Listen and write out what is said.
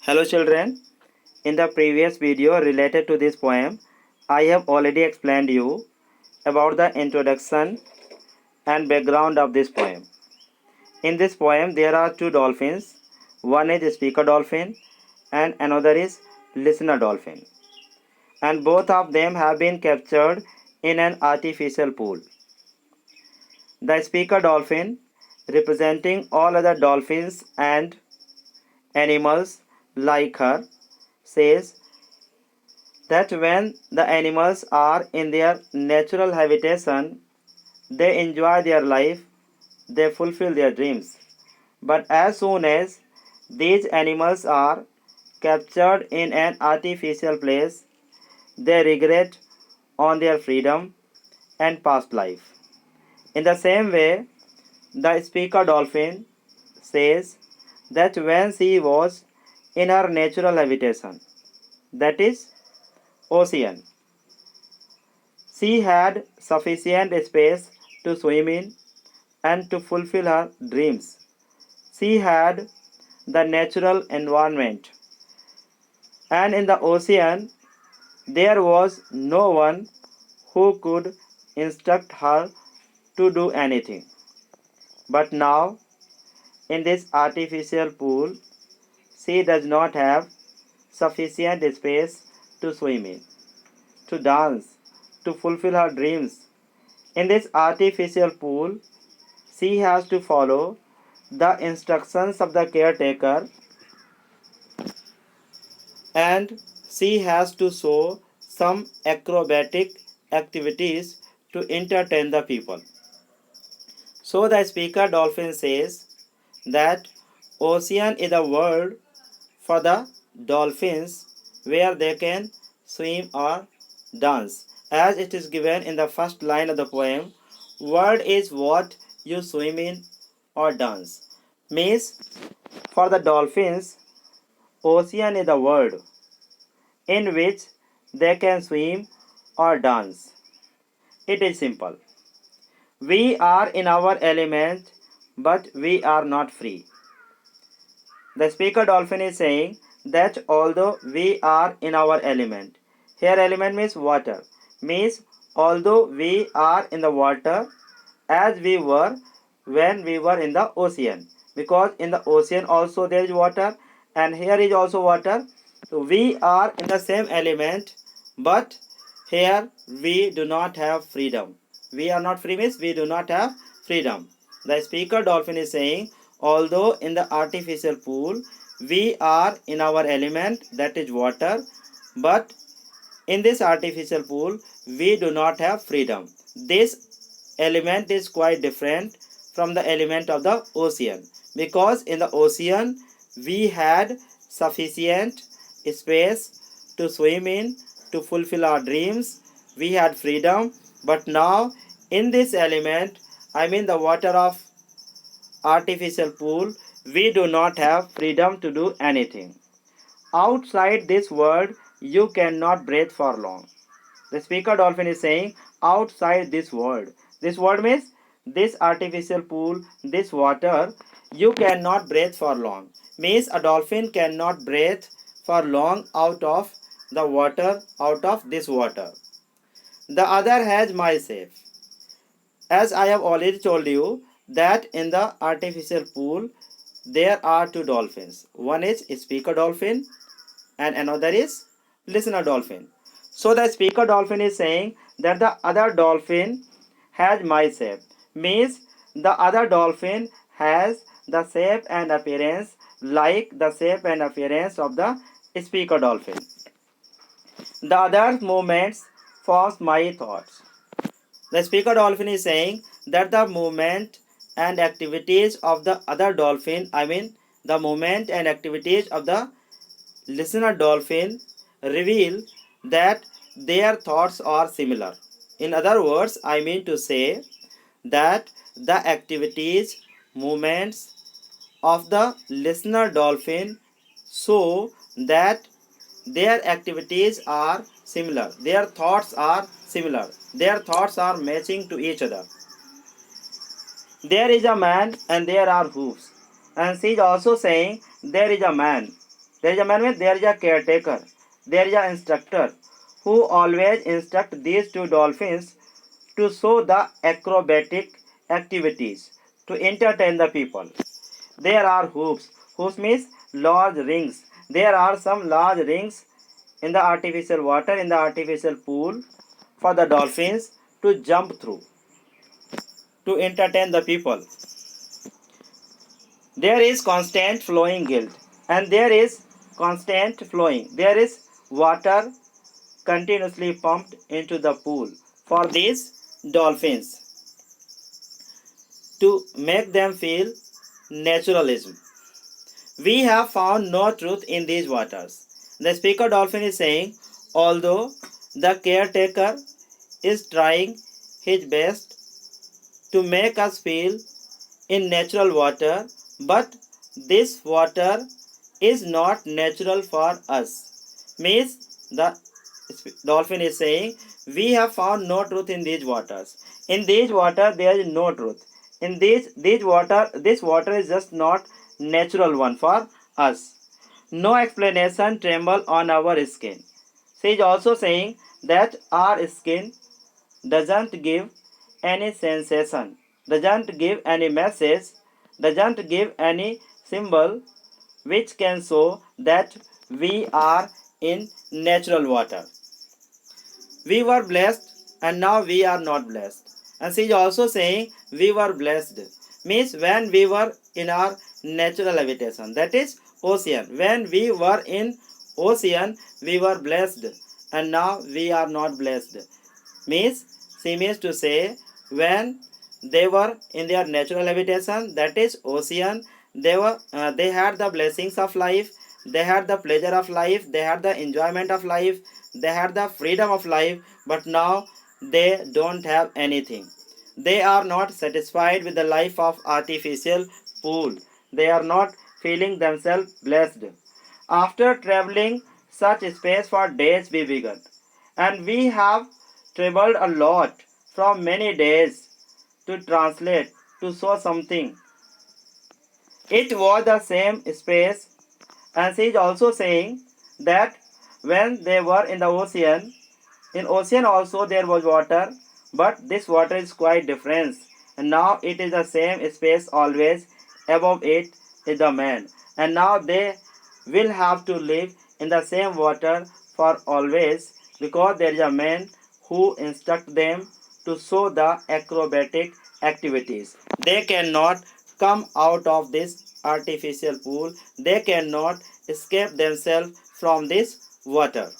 Hello children, in the previous video related to this poem, I have already explained you about the introduction and background of this poem. In this poem, there are two dolphins. One is speaker dolphin and another is listener dolphin. And both of them have been captured in an artificial pool. The speaker dolphin, representing all other dolphins and animals like her, says that when the animals are in their natural habitation, they enjoy their life, they fulfill their dreams. But as soon as these animals are captured in an artificial place, they regret on their freedom and past life. In the same way, the speaker dolphin says that when she was in her natural habitation, that is, ocean, she had sufficient space to swim in and to fulfill her dreams. She had the natural environment, and in the ocean there was no one who could instruct her to do anything. But now, in this artificial pool, she does not have sufficient space to swim in, to dance, to fulfill her dreams. In this artificial pool, she has to follow the instructions of the caretaker and she has to show some acrobatic activities to entertain the people. So the speaker dolphin says that ocean is a world for the dolphins where they can swim or dance. As it is given in the first line of the poem, world is what you swim in or dance. Means for the dolphins, ocean is the world in which they can swim or dance. It is simple. We are in our element, but we are not free. The speaker dolphin is saying that although we are in our element, here element means water, means although we are in the water as we were when we were in the ocean, because in the ocean also there is water and here is also water. So we are in the same element, but here we do not have freedom. We are not free means we do not have freedom. The speaker dolphin is saying although in the artificial pool we are in our element, that is water, but in this artificial pool we do not have freedom. This element is quite different from the element of the ocean, because in the ocean we had sufficient space to swim in, to fulfill our dreams, we had freedom. But now in this element, I mean the water of artificial pool, we do not have freedom to do anything. Outside this world, you cannot breathe for long. The speaker dolphin is saying, outside this world. This world means this artificial pool, this water, you cannot breathe for long. Means a dolphin cannot breathe for long out of the water, out of this water. The other has my shape. As I have already told you that in the artificial pool there are two dolphins. One is speaker dolphin and another is listener dolphin. So the speaker dolphin is saying that the other dolphin has my shape. Means the other dolphin has the shape and appearance like the shape and appearance of the speaker dolphin. The other movements forms my thoughts. The speaker dolphin is saying that the movement and activities of the other dolphin, I mean the movement and activities of the listener dolphin, reveal that their thoughts are similar. In other words, I mean to say that the activities, movements of the listener dolphin show that their activities are similar, their thoughts are similar, their thoughts are matching to each other. There is a man and there are hoofs. And she is also saying there is a man. There is a man means there is a caretaker. There is an instructor who always instruct these two dolphins to show the acrobatic activities to entertain the people. There are hoops. Hoops means large rings. There are some large rings in the artificial water, in the artificial pool for the dolphins to jump through to entertain the people. There is constant flowing guilt, and there is constant flowing. There is water continuously pumped into the pool for these dolphins to make them feel naturalism. We have found no truth in these waters. The speaker dolphin is saying, although the caretaker is trying his best to make us feel in natural water, but this water is not natural for us. Means the dolphin is saying, we have found no truth in these waters. In these water there is no truth. In these water, this water is just not natural one for us. No explanation tremble on our skin. She is also saying that our skin doesn't give any sensation, doesn't give any message, doesn't give any symbol which can show that we are in natural water. We were blessed and now we are not blessed. And she is also saying we were blessed. Means when we were in our natural habitation, that is ocean. When we were in ocean, we were blessed and now we are not blessed. Means she means to say when they were in their natural habitation, that is ocean, they had the blessings of life, they had the pleasure of life, they had the enjoyment of life, they had the freedom of life, but now they don't have anything. They are not satisfied with the life of artificial pool. They are not feeling themselves blessed. After traveling such space for days we began, and we have traveled a lot from many days to translate, to show something. It was the same space, and she is also saying that when they were in ocean also there was water, but this water is quite different. And now it is the same space always, above it is the man. And now they will have to live in the same water for always because there is a man who instruct them to show the acrobatic activities. They cannot come out of this artificial pool. They cannot escape themselves from this water.